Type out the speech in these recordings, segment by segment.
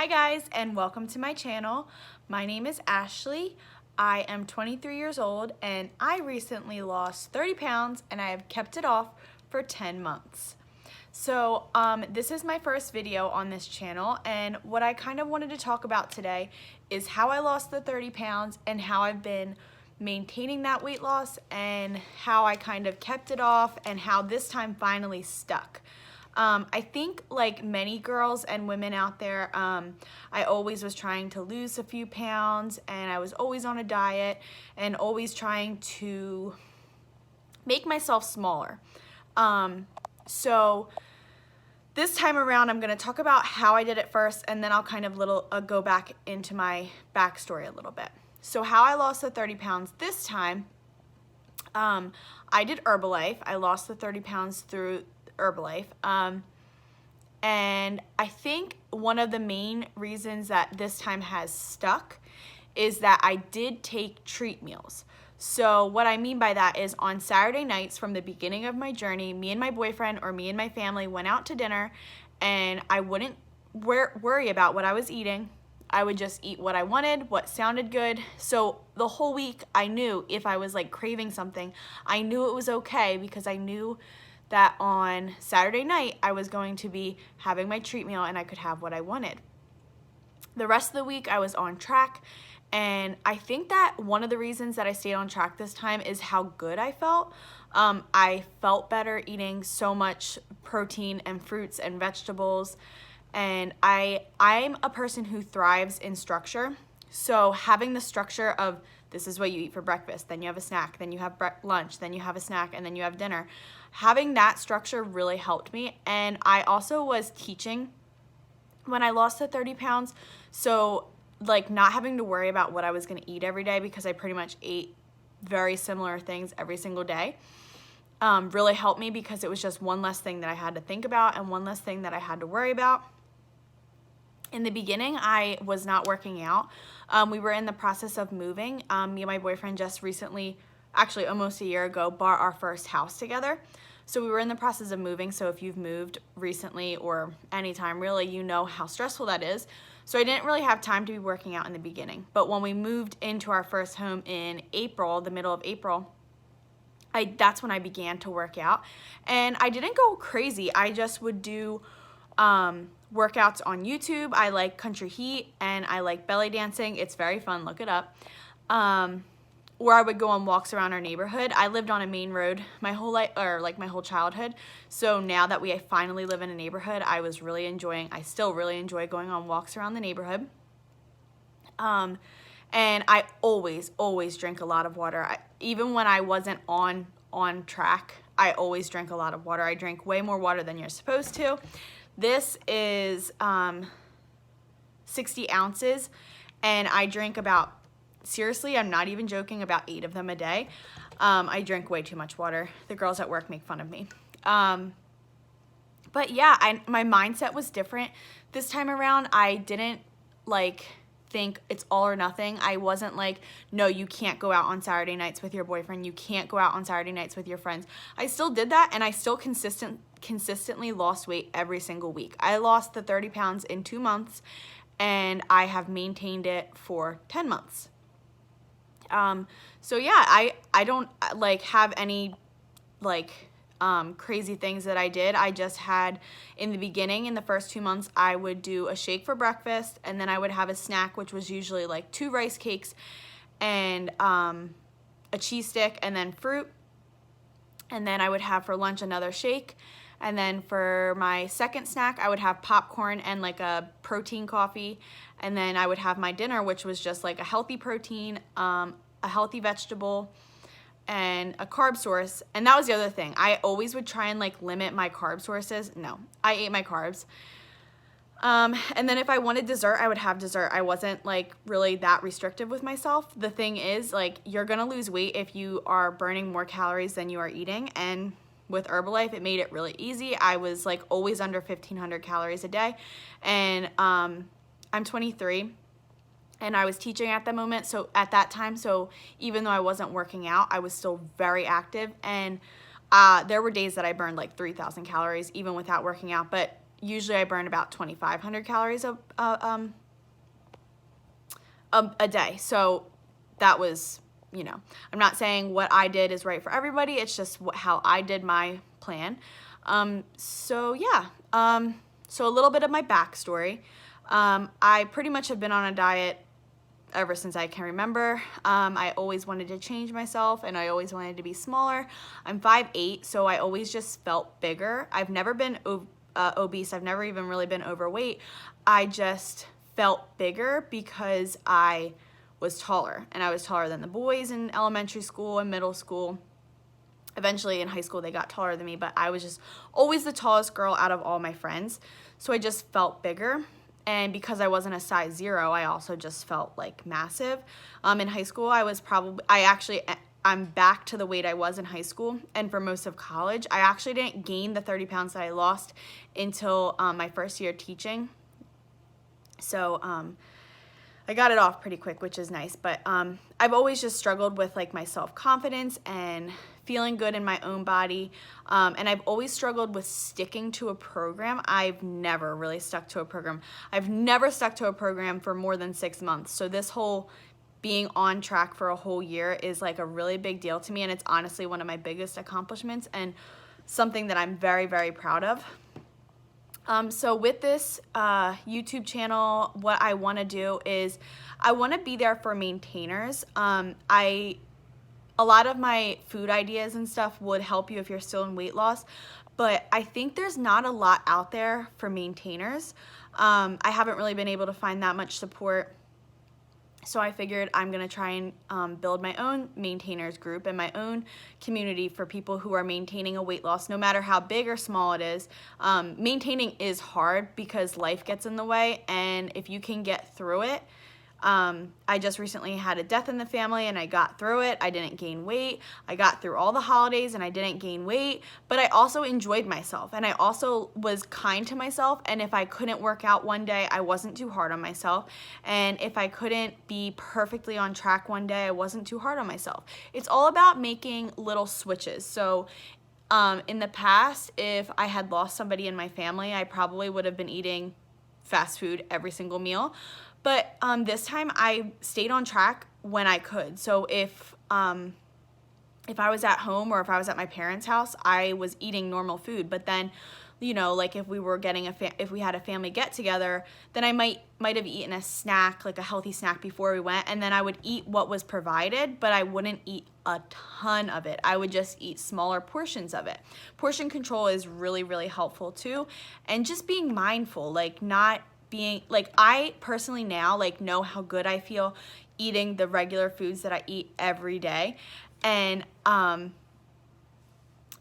Hi guys, and welcome to my channel. My name is Ashley. I am 23 years old and I recently lost 30 pounds and I have kept it off for 10 months. So this is my first video on this channel, and what I kind of wanted to talk about today is how I lost the 30 pounds and how I've been maintaining that weight loss and how I kind of kept it off and how this time finally stuck. I think like many girls and women out there, I always was trying to lose a few pounds and I was always on a diet and always trying to make myself smaller. So this time around, I'm going to talk about how I did it first, and then I'll kind of go back into my backstory a little bit. So how I lost the 30 pounds this time, I did Herbalife. I lost the 30 pounds through Herbalife. And I think one of the main reasons that this time has stuck is that I did take treat meals. So what I mean by that is on Saturday nights from the beginning of my journey, me and my boyfriend or me and my family went out to dinner, and I wouldn't worry about what I was eating. I would just eat what I wanted, what sounded good. So the whole week I knew if I was like craving something, I knew it was okay because I knew that on Saturday night I was going to be having my treat meal and I could have what I wanted. The rest of the week I was on track, and I think that one of the reasons that I stayed on track this time is how good I felt. I felt better eating so much protein and fruits and vegetables, and I'm a person who thrives in structure. So having the structure of this is what you eat for breakfast, then you have a snack, then you have lunch, then you have a snack, and then you have dinner. Having that structure really helped me. And I also was teaching when I lost the 30 pounds. So like not having to worry about what I was going to eat every day because I pretty much ate very similar things every single day really helped me because it was just one less thing that I had to think about and one less thing that I had to worry about. In the beginning, I was not working out. We were in the process of moving. Me and my boyfriend just recently, actually almost a year ago, bought our first house together. So we were in the process of moving. So if you've moved recently or anytime really, you know how stressful that is. So I didn't really have time to be working out in the beginning. But when we moved into our first home in April, the middle of April, that's when I began to work out. And I didn't go crazy. I just would do workouts on YouTube. I like Country Heat and I like belly dancing. It's very fun. Look it up. Or I would go on walks around our neighborhood. I lived on a main road my whole life, or like my whole childhood. So now that we finally live in a neighborhood, I still really enjoy going on walks around the neighborhood. And I always drink a lot of water. Even when I wasn't on track, I always drank a lot of water. I drink way more water than you're supposed to. This is 60 ounces, and I drink about, seriously, I'm not even joking, about 8 of them a day. I drink way too much water. The girls at work make fun of me. But yeah, my mindset was different this time around. I didn't think it's all or nothing. I wasn't like, no, you can't go out on Saturday nights with your boyfriend. You can't go out on Saturday nights with your friends. I still did that, and I still consistently lost weight every single week. I lost the 30 pounds in 2 months, and I have maintained it for 10 months. So yeah, I don't have any crazy things that I did. I just had, in the beginning, in the first 2 months, I would do a shake for breakfast, and then I would have a snack, which was usually like 2 rice cakes and a cheese stick and then fruit. And then I would have for lunch another shake. And then for my second snack, I would have popcorn and like a protein coffee. And then I would have my dinner, which was just like a healthy protein, a healthy vegetable, and a carb source. And that was the other thing. I always would try and limit my carb sources. No, I ate my carbs. And then if I wanted dessert, I would have dessert. I wasn't really that restrictive with myself. The thing is, you're gonna lose weight if you are burning more calories than you are eating. And with Herbalife, it made it really easy. I was always under 1,500 calories a day. And I'm 23. And I was teaching at the moment, so at that time, so even though I wasn't working out, I was still very active, and there were days that I burned 3,000 calories even without working out. But usually I burn about 2,500 calories a day. So that was, you know, I'm not saying what I did is right for everybody. It's just how I did my plan. So yeah, so a little bit of my backstory. I pretty much have been on a diet ever since I can remember. I always wanted to change myself, and I always wanted to be smaller. I'm 5'8", so I always just felt bigger. I've never been obese. I've never even really been overweight. I just felt bigger because I was taller, and I was taller than the boys in elementary school and middle school. Eventually in high school they got taller than me, but I was just always the tallest girl out of all my friends. So I just felt bigger. And because I wasn't a size 0, I also just felt like massive. In high school, I'm back to the weight I was in high school. And for most of college, I actually didn't gain the 30 pounds that I lost until my first year teaching. So I got it off pretty quick, which is nice. But I've always just struggled with like my self-confidence and feeling good in my own body. And I've always struggled with sticking to a program. I've never really stuck to a program. I've never stuck to a program for more than 6 months. So this whole being on track for a whole year is like a really big deal to me. And it's honestly one of my biggest accomplishments and something that I'm very, very proud of. So with this YouTube channel, what I want to do is I want to be there for maintainers. A lot of my food ideas and stuff would help you if you're still in weight loss, but I think there's not a lot out there for maintainers. I haven't really been able to find that much support. So I figured I'm going to try and build my own maintainers group and my own community for people who are maintaining a weight loss, no matter how big or small it is. Maintaining is hard because life gets in the way, and if you can get through it, I just recently had a death in the family and I got through it. I didn't gain weight. I got through all the holidays and I didn't gain weight, but I also enjoyed myself and I also was kind to myself. And if I couldn't work out one day, I wasn't too hard on myself. And if I couldn't be perfectly on track one day, I wasn't too hard on myself. It's all about making little switches. So in the past, if I had lost somebody in my family, I probably would have been eating fast food every single meal. But this time I stayed on track when I could. So if I was at home or if I was at my parents' house, I was eating normal food. But then, you know, like if we were getting if we had a family get together, then I might have eaten a snack, like a healthy snack before we went, and then I would eat what was provided, but I wouldn't eat a ton of it. I would just eat smaller portions of it. Portion control is really, really helpful too, and just being mindful, like not being like, I personally now like know how good I feel eating the regular foods that I eat every day. And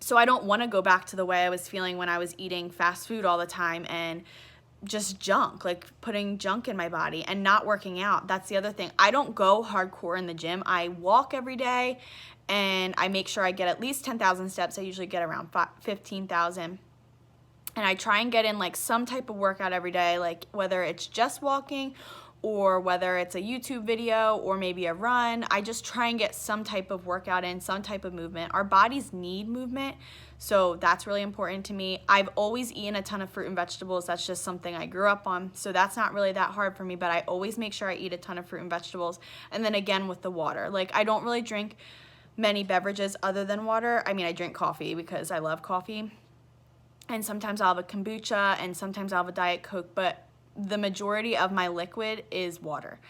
so I don't want to go back to the way I was feeling when I was eating fast food all the time and just junk, like putting junk in my body and not working out. That's the other thing. I don't go hardcore in the gym. I walk every day and I make sure I get at least 10,000 steps. I usually get around 15,000. And I try and get in like some type of workout every day, like whether it's just walking or whether it's a YouTube video or maybe a run. I just try and get some type of workout in, some type of movement. Our bodies need movement, so that's really important to me. I've always eaten a ton of fruit and vegetables. That's just something I grew up on, so that's not really that hard for me, but I always make sure I eat a ton of fruit and vegetables. And then again with the water. Like I don't really drink many beverages other than water. I mean, I drink coffee because I love coffee. And sometimes I'll have a kombucha and sometimes I'll have a Diet Coke, but the majority of my liquid is water.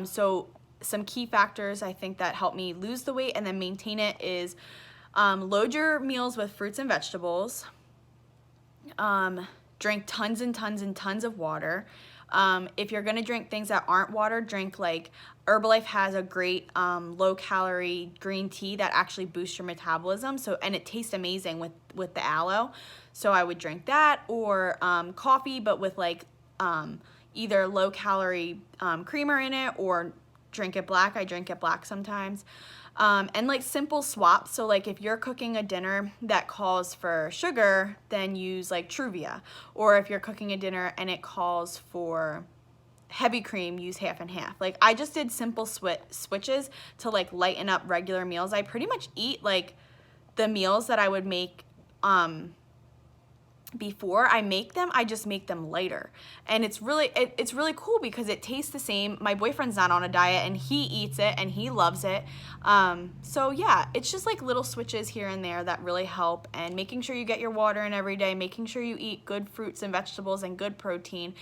So some key factors I think that help me lose the weight and then maintain it is load your meals with fruits and vegetables, drink tons and tons and tons of water. If you're gonna drink things that aren't water, drink like Herbalife has a great low-calorie green tea that actually boosts your metabolism. So, and it tastes amazing with the aloe. So I would drink that, or coffee, but with like either low-calorie creamer in it, or drink it black. I drink it black sometimes. And like simple swaps. So like if you're cooking a dinner that calls for sugar, then use like Truvia. Or if you're cooking a dinner and it calls for heavy cream, use half and half. Like I just did simple switches to like lighten up regular meals. I pretty much eat like the meals that I would make before I make them, I just make them lighter. And it's really cool because it tastes the same. My boyfriend's not on a diet and he eats it and he loves it. So yeah, it's just like little switches here and there that really help, and making sure you get your water in every day, making sure you eat good fruits and vegetables and good protein,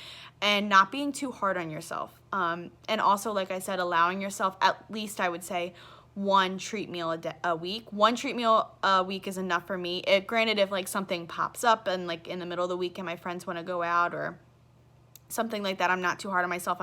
and not being too hard on yourself. And also, like I said, allowing yourself at least, I would say, one treat meal a week. One treat meal a week is enough for me. Granted, if like something pops up and like in the middle of the week and my friends want to go out or something like that, I'm not too hard on myself.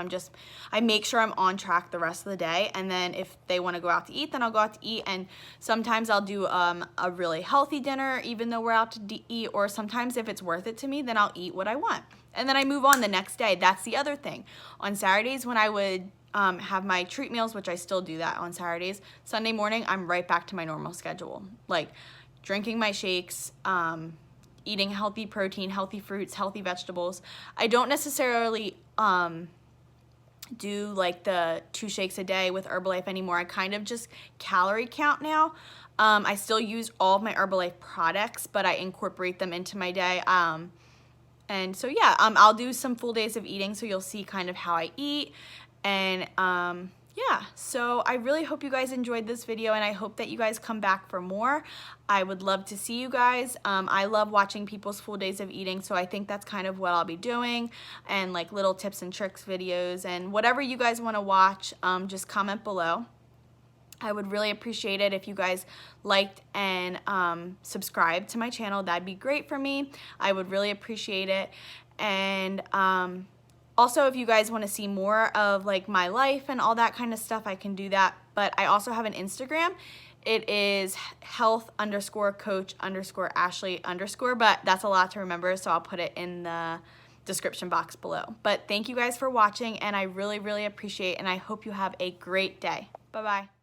I make sure I'm on track the rest of the day, and then if they want to go out to eat, then I'll go out to eat. And sometimes I'll do a really healthy dinner even though we're out to eat, or sometimes if it's worth it to me, then I'll eat what I want. And then I move on the next day. That's the other thing. On Saturdays when I would have my treat meals, which I still do that on Saturdays, Sunday morning, I'm right back to my normal schedule. Like drinking my shakes, eating healthy protein, healthy fruits, healthy vegetables. I don't necessarily do like the 2 shakes a day with Herbalife anymore. I kind of just calorie count now. I still use all of my Herbalife products, but I incorporate them into my day. And so yeah, I'll do some full days of eating, so you'll see kind of how I eat. And yeah, so I really hope you guys enjoyed this video, and I hope that you guys come back for more. I would love to see you guys. I love watching people's full days of eating, so I think that's kind of what I'll be doing, and like little tips and tricks videos, and whatever you guys want to watch, just comment below. I would really appreciate it if you guys liked and subscribed to my channel. That'd be great for me. I would really appreciate it. And also, if you guys want to see more of like my life and all that kind of stuff, I can do that. But I also have an Instagram. It is health_coach_Ashley_, but that's a lot to remember, so I'll put it in the description box below. But thank you guys for watching, and I really, really appreciate it, and I hope you have a great day. Bye-bye.